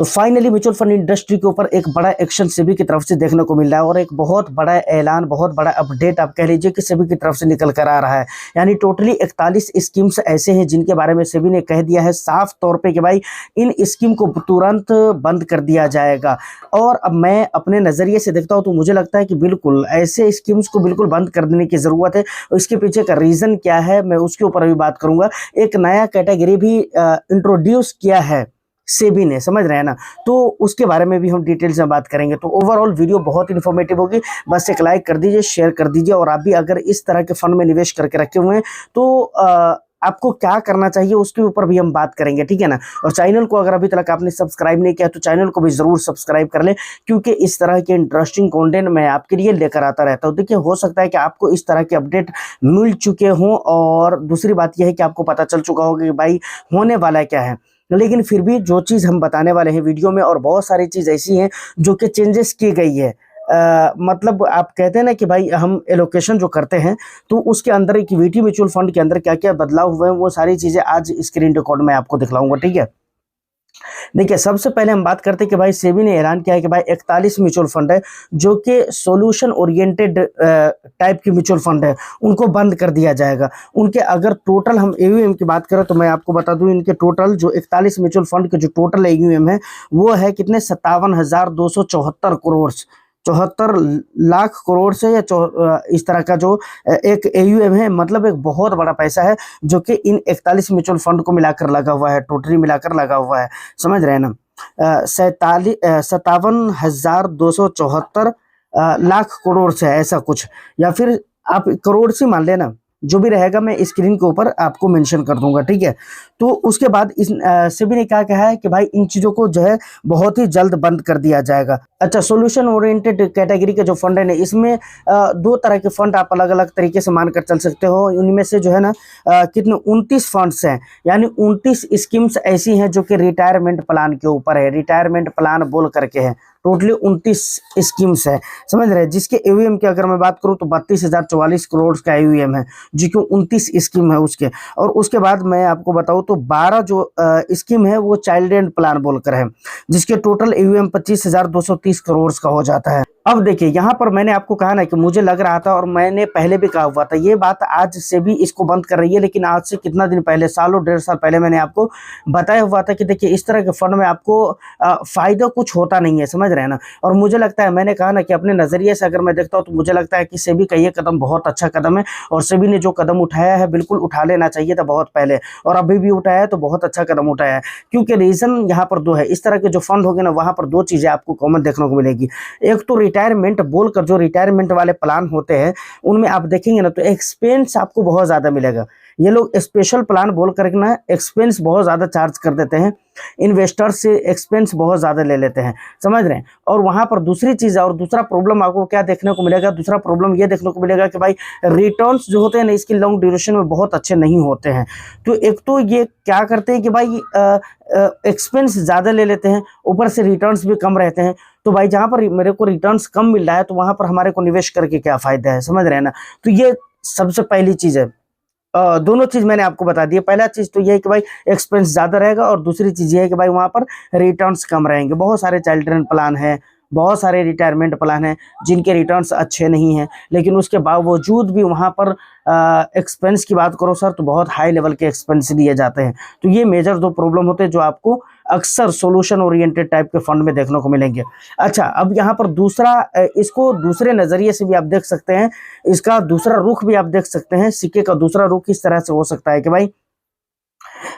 तो finally mutual fund industry के ऊपर एक बड़ा एक्शन सेबी की तरफ से देखने को मिल रहा है और एक बहुत बड़ा ऐलान, बहुत बड़ा अपडेट आप कह लीजिए कि सेबी की तरफ से निकल कर आ रहा है। यानी टोटली 41 स्कीम्स ऐसे हैं जिनके बारे में सेबी ने कह दिया है साफ तौर पे कि भाई इन स्कीम को तुरंत बंद कर दिया जाएगा। और अब मैं अपने नज़रिए से देखता हूँ तो मुझे लगता है कि बिल्कुल ऐसे स्कीम्स को बिल्कुल बंद कर देने की ज़रूरत है। और इसके पीछे का रीज़न क्या है मैं उसके ऊपर अभी बात करूँगा। एक नया कैटेगरी भी इंट्रोड्यूस किया है सेबी ने, समझ रहे हैं ना, तो उसके बारे में भी हम डिटेल्स में बात करेंगे। तो ओवरऑल वीडियो बहुत इन्फॉर्मेटिव होगी, बस एक लाइक कर दीजिए, शेयर कर दीजिए। और आप भी अगर इस तरह के फंड में निवेश करके रखे हुए हैं तो आपको क्या करना चाहिए उसके ऊपर भी हम बात करेंगे, ठीक है ना। और चैनल को अगर अभी तक आपने सब्सक्राइब नहीं किया तो चैनल को भी ज़रूर सब्सक्राइब कर लें, क्योंकि इस तरह के इंटरेस्टिंग कंटेंट मैं आपके लिए लेकर आता रहता हूँ। देखिए, हो सकता है कि आपको इस तरह के अपडेट मिल चुके हों और दूसरी बात यह है कि आपको पता चल चुका होगा कि भाई होने वाला क्या है, लेकिन फिर भी जो चीज़ हम बताने वाले हैं वीडियो में, और बहुत सारी चीज़ ऐसी हैं जो कि चेंजेस की गई है। मतलब आप कहते हैं ना कि भाई हम एलोकेशन जो करते हैं तो उसके अंदर इक्विटी म्यूचुअल फंड के अंदर क्या क्या बदलाव हुए हैं वो सारी चीज़ें आज स्क्रीन रिकॉर्ड में आपको दिखलाऊंगा, ठीक है। देखिए, सबसे पहले हम बात करते हैं कि भाई सेबी ने ऐलान किया है कि भाई 41 म्यूचुअल फंड है जो कि सॉल्यूशन ओरिएंटेड टाइप की म्यूचुअल फंड है, उनको बंद कर दिया जाएगा। उनके अगर टोटल हम एयूएम की बात करें तो मैं आपको बता दूं, इनके टोटल जो 41 म्यूचुअल फंड के जो टोटल एयूएम है वो है कितने, 57,274 करोड़, 74 लाख करोड़ से, या इस तरह का जो एक एयूएम है। मतलब एक बहुत बड़ा पैसा है जो कि इन 41 म्यूचुअल फंड को मिलाकर लगा हुआ है, टोटली मिलाकर लगा हुआ है, समझ रहे हैं ना। 57,274 लाख करोड़ से ऐसा कुछ, या फिर आप करोड़ से मान लेना, जो भी रहेगा मैं स्क्रीन के ऊपर आपको मेंशन कर दूंगा, ठीक है। तो उसके बाद इस सेबी ने क्या कहा है कि भाई इन चीज़ों को जो है बहुत ही जल्द बंद कर दिया जाएगा। अच्छा, सॉल्यूशन ओरिएंटेड कैटेगरी के जो फंड है ना, इसमें दो तरह के फंड आप अलग अलग तरीके से मानकर चल सकते हो। इनमें से जो है ना कितने 29 फंड्स हैं, यानी 29 स्कीम्स ऐसी हैं जो कि रिटायरमेंट प्लान के ऊपर है, रिटायरमेंट प्लान बोल करके है। टोटली 29 स्कीम्स है, समझ रहे हैं। जिसके एयूएम की अगर मैं बात करूं तो 32,044 करोड़ का एयूएम है, जो कि 29 स्कीम है उसके। और उसके बाद मैं आपको बताऊं तो 12 जो स्कीम है वो चाइल्ड एंड प्लान बोलकर है, जिसके टोटल एयूएम 25,230 करोड़ का हो जाता है। अब देखिए, यहाँ पर मैंने आपको कहा ना कि मुझे लग रहा था और मैंने पहले भी कहा हुआ था, ये बात आज से भी इसको बंद कर रही है, लेकिन आज से कितना दिन पहले, सालों 1.5 साल पहले मैंने आपको बताया हुआ था कि देखिए इस तरह के फंड में आपको फायदा कुछ होता नहीं है, समझ रहे हैं ना। और मुझे लगता है, मैंने कहा ना कि अपने नज़रिए से अगर मैं देखता हूँ तो मुझे लगता है कि सेबी का ये कदम बहुत अच्छा कदम है, और सेबी ने जो कदम उठाया है बिल्कुल उठा लेना चाहिए था बहुत पहले, और अभी भी उठाया है तो बहुत अच्छा कदम उठाया है। क्योंकि रीज़न यहाँ पर दो है, इस तरह के जो फंड होंगे ना वहाँ पर दो चीज़ें आपको कॉमन देखने को मिलेगी। एक तो रिटायरमेंट बोलकर जो रिटायरमेंट वाले प्लान होते हैं उनमें आप देखेंगे ना तो एक्सपेंस आपको बहुत ज़्यादा मिलेगा। ये लोग स्पेशल प्लान बोल करके ना एक्सपेंस बहुत ज़्यादा चार्ज कर देते हैं, इन्वेस्टर्स से एक्सपेंस बहुत ज़्यादा ले लेते हैं, समझ रहे हैं। और वहाँ पर दूसरी चीज़ है, और दूसरा प्रॉब्लम आपको क्या देखने को मिलेगा, दूसरा प्रॉब्लम ये देखने को मिलेगा कि भाई रिटर्न्स जो होते हैं ना इसकी लॉन्ग ड्यूरेशन में बहुत अच्छे नहीं होते हैं। तो एक तो ये क्या करते हैं कि भाई एक्सपेंस ज़्यादा ले लेते हैं, ऊपर से रिटर्न्स भी कम रहते हैं। तो भाई जहाँ पर मेरे को रिटर्न्स कम मिल रहा है तो वहाँ पर हमारे को निवेश करके क्या फ़ायदा है, समझ रहे हैं ना। तो ये सबसे पहली चीज़ है। दोनों चीज़ मैंने आपको बता दी है। पहला चीज़ तो ये है कि भाई एक्सपेंस ज़्यादा रहेगा, और दूसरी चीज़ ये है कि भाई वहाँ पर रिटर्न्स कम रहेंगे। बहुत सारे चिल्ड्रन प्लान हैं, बहुत सारे रिटायरमेंट प्लान हैं जिनके रिटर्न्स अच्छे नहीं हैं, लेकिन उसके बावजूद भी वहाँ पर एक्सपेंस की बात करो सर तो बहुत हाई लेवल के एक्सपेंस दिए जाते हैं। तो ये मेजर दो प्रॉब्लम होते हैं जो आपको अक्सर सॉल्यूशन ओरिएंटेड टाइप के फंड में देखने को मिलेंगे। अच्छा, अब यहाँ पर दूसरा, इसको दूसरे नज़रिए से भी आप देख सकते हैं, इसका दूसरा रुख भी आप देख सकते हैं। सिक्के का दूसरा रुख इस तरह से हो सकता है कि भाई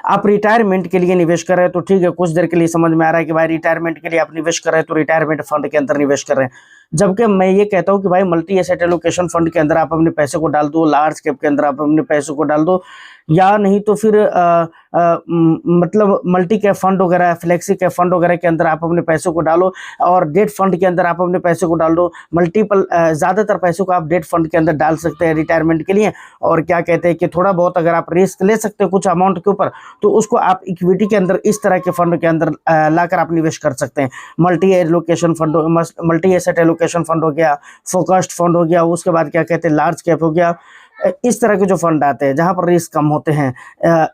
आप रिटायरमेंट के लिए निवेश कर रहे हैं तो ठीक है, कुछ देर के लिए समझ में आ रहा है कि भाई रिटायरमेंट के लिए आप निवेश कर रहे हैं तो रिटायरमेंट फंड के अंदर निवेश कर रहे हैं। जबकि मैं ये कहता हूँ कि भाई मल्टी एसेट एलोकेशन फंड के अंदर आप अपने पैसे को डाल दो, लार्ज कैप के अंदर आप अपने पैसे को डाल दो, या नहीं तो फिर मतलब मल्टी कैप फंड वगैरह, फ्लेक्सी कैप फंड वगैरह के अंदर आप अपने पैसों को डालो, और डेट फंड के अंदर आप अपने पैसे को डाल दो। मल्टीपल ज़्यादातर पैसों को आप डेट फंड के अंदर डाल सकते हैं रिटायरमेंट के लिए। और क्या कहते हैं कि थोड़ा बहुत अगर आप रिस्क ले सकते हो कुछ अमाउंट के ऊपर, तो उसको आप इक्विटी के अंदर इस तरह के फंड के अंदर लाकर आप निवेश कर सकते हैं। मल्टी एसेट एलोकेशन फंड हो गया, फोकस्ड फंड हो गया, उसके बाद क्या कहते हैं लार्ज कैप हो गया, इस तरह के जो फंड आते हैं जहां पर रिस्क कम होते हैं,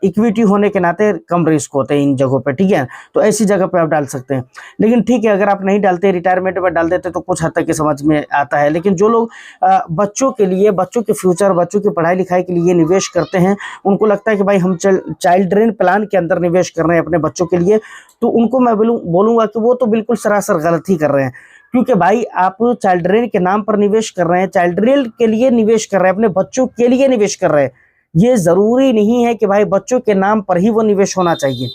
इक्विटी होने के नाते कम रिस्क होते हैं इन जगहों पे, ठीक है। तो ऐसी जगह पे आप डाल सकते हैं। लेकिन ठीक है, अगर आप नहीं डालते, रिटायरमेंट में डाल देते तो कुछ हद तक के समझ में आता है। लेकिन जो लोग बच्चों के लिए, बच्चों के फ्यूचर, बच्चों की पढ़ाई लिखाई के लिए निवेश करते हैं, उनको लगता है कि भाई हम चाइल्ड्रेन प्लान के अंदर निवेश कर रहे हैं अपने बच्चों के लिए, तो उनको मैं बोलूंगा कि वो तो बिल्कुल सरासर गलत ही कर रहे हैं। क्योंकि भाई आप चाइल्ड्रेन के नाम पर निवेश कर रहे हैं, चाइल्ड्रेन के लिए निवेश कर रहे हैं, अपने बच्चों के लिए निवेश कर रहे हैं। ये जरूरी नहीं है कि भाई बच्चों के नाम पर ही वो निवेश होना चाहिए,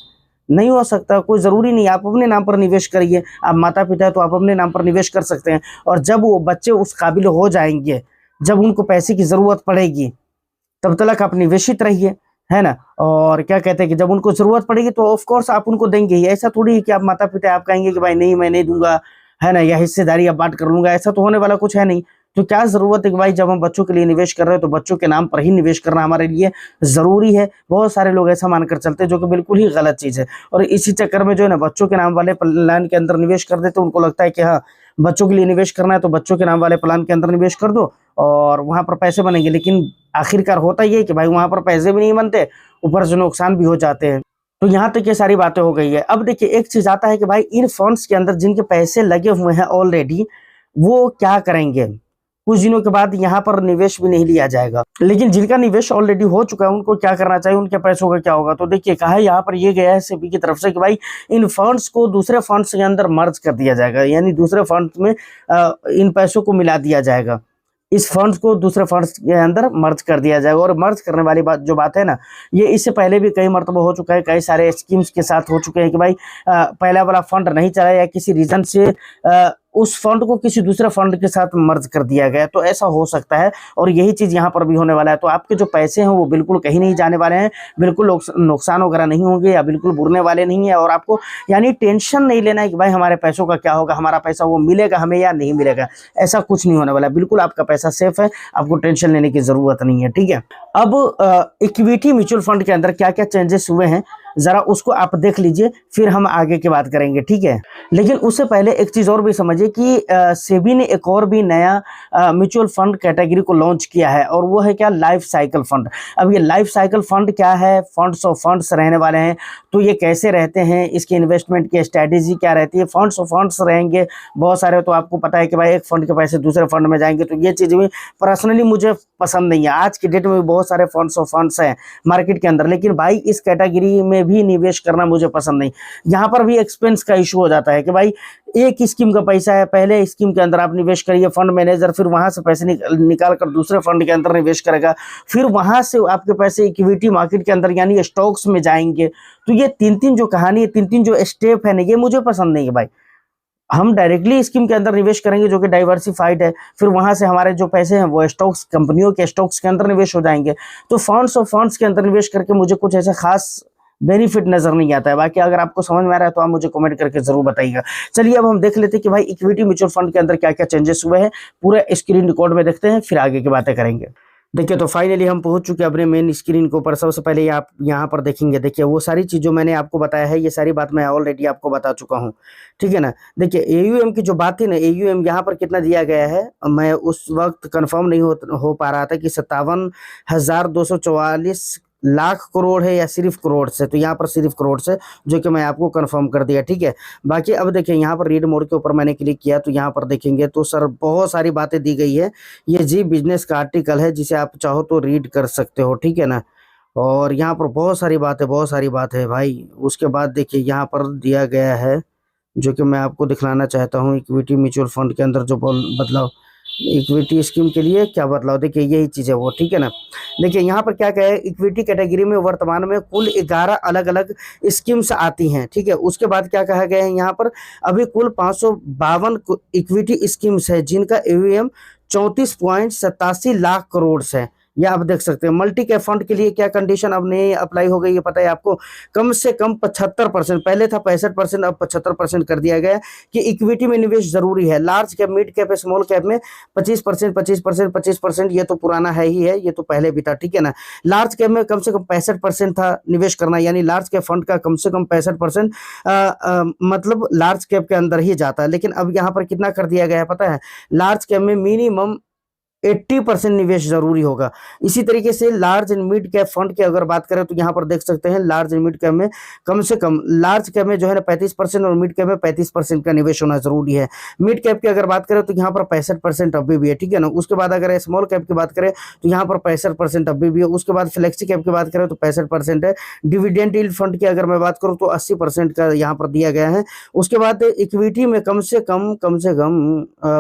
नहीं हो सकता, कोई जरूरी नहीं। आप अपने नाम पर निवेश करिए, आप माता पिता है तो आप अपने नाम पर निवेश कर सकते हैं। और जब वो बच्चे उस काबिल हो जाएंगे, जब उनको पैसे की जरूरत पड़ेगी, तब तक आप निवेशित रहिए, है ना। और क्या कहते हैं कि जब उनको जरूरत पड़ेगी तो ऑफ कोर्स आप उनको देंगे ही। ऐसा थोड़ी है कि आप माता पिता आप कहेंगे कि भाई नहीं मैं नहीं दूंगा, है ना, या हिस्सेदारी अब बांट कर लूंगा, ऐसा तो होने वाला कुछ है नहीं। तो क्या जरूरत है कि भाई जब हम बच्चों के लिए निवेश कर रहे हैं तो बच्चों के नाम पर ही निवेश करना हमारे लिए जरूरी है। बहुत सारे लोग ऐसा मानकर चलते हैं, जो कि बिल्कुल ही गलत चीज है। और इसी चक्कर में जो है ना, बच्चों के नाम वाले प्लान के अंदर निवेश कर देते, उनको लगता है कि हाँ बच्चों के लिए निवेश करना है तो बच्चों के नाम वाले प्लान के अंदर निवेश कर दो और वहां पर पैसे बनेंगे। लेकिन आखिरकार होता ये है कि भाई वहां पर पैसे भी नहीं बनते, ऊपर से नुकसान भी हो जाते हैं। तो यहाँ तक ये सारी बातें हो गई है। अब देखिए एक चीज आता है कि भाई इन फंड्स के अंदर जिनके पैसे लगे हुए हैं ऑलरेडी, वो क्या करेंगे। कुछ दिनों के बाद यहाँ पर निवेश भी नहीं लिया जाएगा। लेकिन जिनका निवेश ऑलरेडी हो चुका है उनको क्या करना चाहिए, उनके पैसों का क्या होगा। तो देखिए कहा है यहाँ पर ये गया है सेबी की तरफ से कि भाई इन फंड्स को दूसरे फंड्स के अंदर मर्ज कर दिया जाएगा, यानी दूसरे फंड्स में इन पैसों को मिला दिया जाएगा। इस फंड्स को दूसरे फंड्स के अंदर मर्ज कर दिया जाएगा। और मर्ज करने वाली बात जो बात है ना, ये इससे पहले भी कई मरतबा हो चुका है, कई सारे स्कीम्स के साथ हो चुके हैं कि भाई पहला वाला फंड नहीं चला या किसी रीजन से उस फंड को किसी दूसरे फंड के साथ मर्ज कर दिया गया। तो ऐसा हो सकता है और यही चीज यहाँ पर भी होने वाला है। तो आपके जो पैसे हैं वो बिल्कुल कहीं नहीं जाने वाले हैं, बिल्कुल नुकसान वगैरह नहीं होंगे या बिल्कुल बुरने वाले नहीं है। और आपको यानी टेंशन नहीं लेना है कि भाई हमारे पैसों का क्या होगा, हमारा पैसा वो मिलेगा हमें या नहीं मिलेगा, ऐसा कुछ नहीं होने वाला। बिल्कुल आपका पैसा सेफ है, आपको टेंशन लेने की जरूरत नहीं है, ठीक है। अब इक्विटी म्यूचुअल फंड के अंदर क्या क्या चेंजेस हुए हैं जरा उसको आप देख लीजिए, फिर हम आगे की बात करेंगे, ठीक है। लेकिन उससे पहले एक चीज और भी समझिए कि सेबी ने एक और भी नया म्यूचुअल फंड कैटेगरी को लॉन्च किया है और वो है क्या, लाइफ साइकिल फंड। अब ये लाइफ साइकिल फंड क्या है, फंड्स ऑफ फंड्स रहने वाले हैं। तो ये कैसे रहते हैं, इसकी इन्वेस्टमेंट की स्ट्रैटेजी क्या रहती है, फंड्स ऑफ फंड्स रहेंगे बहुत सारे। तो आपको पता है कि भाई एक फंड के पैसे दूसरे फंड में जाएंगे, तो ये चीज भी पर्सनली मुझे पसंद नहीं है। आज की डेट में भी बहुत सारे फंड्स ऑफ फंड्स हैं मार्केट के अंदर, लेकिन भाई इस कैटेगरी में भी निवेश करना मुझे पसंद नहीं। यहाँ पर भी एक्सपेंस का इशू हो जाता है कि भाई एक स्कीम का पैसा है, पहले स्कीम के अंदर आप निवेश करिए, फंड मैनेजर फिर वहां से पैसे निकाल कर दूसरे फंड के अंदर निवेश करेगा, फिर वहां से आपके पैसे इक्विटी मार्केट के अंदर यानी स्टॉक्स में जाएंगे। तो ये तीन तीन जो कहानी है, तीन तीन जो स्टेप है ना, ये मुझे पसंद नहीं है भाई। हम डायरेक्टली स्कीम के अंदर निवेश करेंगे जो कि डाइवर्सिफाइड है, फिर वहां से हमारे जो पैसे हैं वो स्टॉक्स, कंपनियों के स्टॉक्स के अंदर निवेश हो जाएंगे। तो फंड्स और फंड्स के अंदर निवेश करके मुझे कुछ ऐसा खास बेनिफिट नजर नहीं आता है। बाकी अगर आपको समझ में आ रहा है तो आप मुझे कमेंट करके जरूर बताइएगा। चलिए अब हम देख लेते हैं कि भाई इक्विटी म्यूचुअल फंड के अंदर क्या क्या चेंजेस हुए हैं, पूरे स्क्रीन रिकॉर्ड में देखते हैं, फिर आगे की बातें करेंगे। देखिए तो फाइनली हम पहुंच चुके हैं अपने मेन स्क्रीन के ऊपर। सबसे पहले आप यहाँ पर देखेंगे, देखिए वो सारी चीज जो मैंने आपको बताया है, ये सारी बात मैं ऑलरेडी आपको बता चुका हूँ, ठीक है ना। देखिए एयूएम की जो बात थी ना, एयूएम यहाँ पर कितना दिया गया है, मैं उस वक्त कंफर्म नहीं हो पा रहा था कि 57,244 लाख करोड़ है या सिर्फ करोड़ से। तो यहाँ पर सिर्फ करोड़ से, जो कि मैं आपको कंफर्म कर दिया, ठीक है। बाकी अब देखिए यहाँ पर रीड मोड के ऊपर मैंने क्लिक किया तो यहाँ पर देखेंगे तो सर बहुत सारी बातें दी गई है। ये जी बिजनेस का आर्टिकल है जिसे आप चाहो तो रीड कर सकते हो, ठीक है ना। और यहाँ पर बहुत सारी बात है भाई। उसके बाद देखिए यहाँ पर दिया गया है जो कि मैं आपको दिखलाना चाहता हूँ, इक्विटी म्यूचुअल फंड के अंदर जो बदलाव, इक्विटी स्कीम के लिए क्या बदलाव, देखिए यही चीज़ है वो, ठीक है ना। देखिए यहाँ पर क्या है, इक्विटी कैटेगरी में वर्तमान में कुल 11 अलग अलग स्कीम्स आती हैं, ठीक है। उसके बाद क्या कहा गया है, यहाँ पर अभी कुल 552 इक्विटी स्कीम्स है जिनका एयूएम 34.87 लाख करोड़ है। या आप देख सकते हैं मल्टी कैप फंड के लिए क्या कंडीशन अब नई अप्लाई हो गई है पता है आपको, कम से कम 75%, पहले था 65%, अब 75% कर दिया गया कि इक्विटी में निवेश जरूरी है। Large cap, mid cap, small cap में 25%, ये तो पुराना है ही है, ये तो पहले भी था, ठीक है ना। लार्ज कैप में कम से कम 65% था निवेश करना, यानी लार्ज कैप फंड का कम से कम 65% मतलब लार्ज कैप के अंदर ही जाता है। लेकिन अब यहाँ पर कितना कर दिया गया है पता है, लार्ज कैप में मिनिमम 80% निवेश जरूरी होगा। इसी तरीके से large and mid cap fund की अगर बात करें तो यहाँ पर देख सकते हैं लार्ज एंड मिड कैप में कम से कम, लार्ज कैप में जो है ना 35% और मिड कैप में 35% का निवेश होना जरूरी है। मिड कैप की अगर बात करें तो यहाँ पर 65% अभी भी है, ठीक है ना। उसके बाद अगर स्मॉल कैप की बात करें तो यहाँ पर 65% अभी भी है। उसके बाद फ्लेक्सी कैप की बात करें तो 65% है। डिविडेंड यील्ड फंड की अगर मैं बात करूँ तो 80% का यहाँ पर दिया गया है। उसके बाद इक्विटी में कम से कम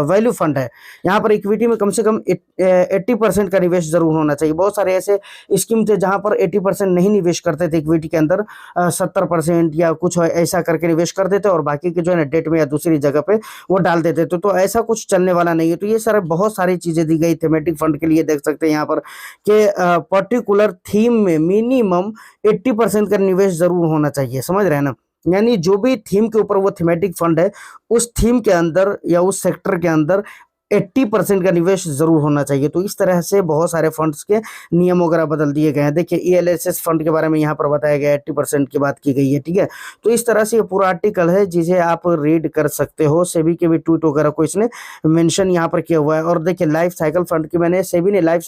वैल्यू फंड है, यहाँ पर इक्विटी में कम से कम 80% का निवेश जरूर होना चाहिए। बहुत सारे ऐसे स्कीम थे जहां पर 80% नहीं निवेश करते थे इक्विटी के अंदर, 70% या कुछ ऐसा करके निवेश करते थे और बाकी के जो है ना डेट में या दूसरी जगह पे वो डाल देते थे। तो ऐसा कुछ चलने वाला नहीं है। तो ये सारे बहुत सारी चीजें दी गई थीमेटिक फंड के लिए, देख सकते हैं यहाँ पर कि पर्टिकुलर थीम में मिनिमम 80% का निवेश जरूर होना चाहिए, समझ रहे हैं ना। यानी जो भी थीम के ऊपर वो थीमेटिक फंड है, उस थीम के अंदर या उस सेक्टर के अंदर 80% का निवेश जरूर होना चाहिए। तो इस तरह से बहुत सारे फंड्स के नियम वगैरह बदल दिए गए हैं। देखिए ELSS फंड के बारे में यहाँ पर बताया गया है, 80% की बात की गई है, ठीक है। तो इस तरह से ये पूरा आर्टिकल है जिसे आप रीड कर सकते हो। सेबी के भी ट्वीट वगैरह को इसने मेंशन यहाँ पर किया हुआ है। और देखिए लाइफ साइकिल फंड की, मैंने सेबी ने लाइफ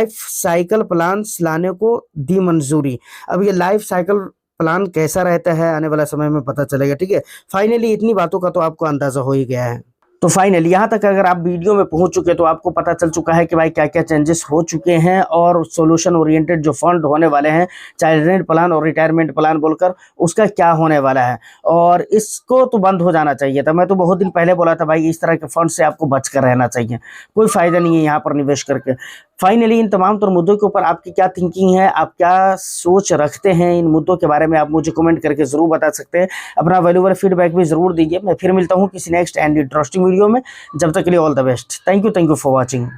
साइकिल प्लान्स लाने को दी मंजूरी। अब ये लाइफ साइकिल प्लान कैसा रहता है आने वाला समय में पता चलेगा, ठीक है। फाइनली इतनी बातों का तो आपको अंदाजा हो ही गया है। तो फाइनली यहाँ तक अगर आप वीडियो में पहुंच चुके तो आपको पता चल चुका है कि भाई क्या क्या चेंजेस हो चुके हैं और सॉल्यूशन ओरिएंटेड जो फंड होने वाले हैं, चाइल्ड प्लान और रिटायरमेंट प्लान बोलकर, उसका क्या होने वाला है। और इसको तो बंद हो जाना चाहिए था। मैं तो बहुत दिन पहले बोला था भाई इस तरह के फंड से आपको बच कर रहना चाहिए, कोई फायदा नहीं है यहाँ पर निवेश करके। फाइनली इन तमाम तर मुद्दों के ऊपर आपकी क्या थिंकिंग है, आप क्या सोच रखते हैं इन मुद्दों के बारे में, आप मुझे कमेंट करके जरूर बता सकते हैं। अपना वैल्यूएबल फीडबैक भी जरूर दीजिए। मैं फिर मिलता हूँ किसी नेक्स्ट एंड इंटरेस्टिंग वीडियो में। जब तक के लिए all the best. Thank you for watching.